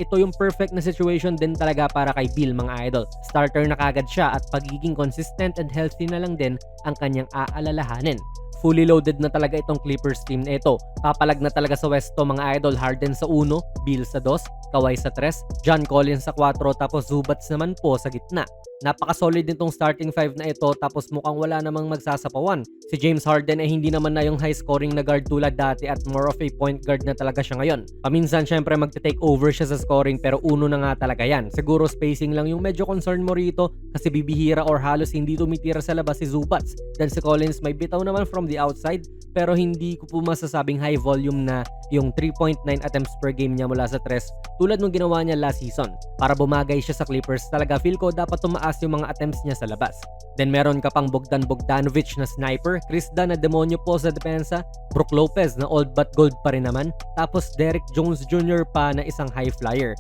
ito yung perfect na situation din talaga para kay Beal mga idol. Starter na kagad siya at pagiging consistent and healthy na lang din ang kanyang aalalahanin. Fully loaded na talaga itong Clippers team na ito. Papalag na talaga sa Westo mga idol. Harden sa 1, Beal sa 2, Kawhi sa 3, John Collins sa 4, tapos Zubats naman po sa gitna. Napaka-solid nitong starting 5 na ito tapos mukhang wala namang magsasapawan. Si James Harden ay hindi naman na yung high-scoring na guard tulad dati at more of a point guard na talaga siya ngayon. Paminsan syempre magte-take over siya sa scoring pero uno na nga talaga yan. Siguro spacing lang yung medyo concern mo rito kasi bibihira or halos hindi tumitira sa labas si Zubats. Then si Collins may bitaw naman from the outside pero hindi ko po masasabing high volume na yung 3.9 attempts per game niya mula sa 3 tulad nung ginawa niya last season. Para bumagay siya sa Clippers talaga feel ko dapat tumaas yung mga attempts niya sa labas. Then meron ka pang Bogdan Bogdanovic na sniper, Chris Dunn na demonyo po sa depensa, Brook Lopez na old but gold pa rin naman, tapos Derrick Jones Jr. pa na isang high flyer.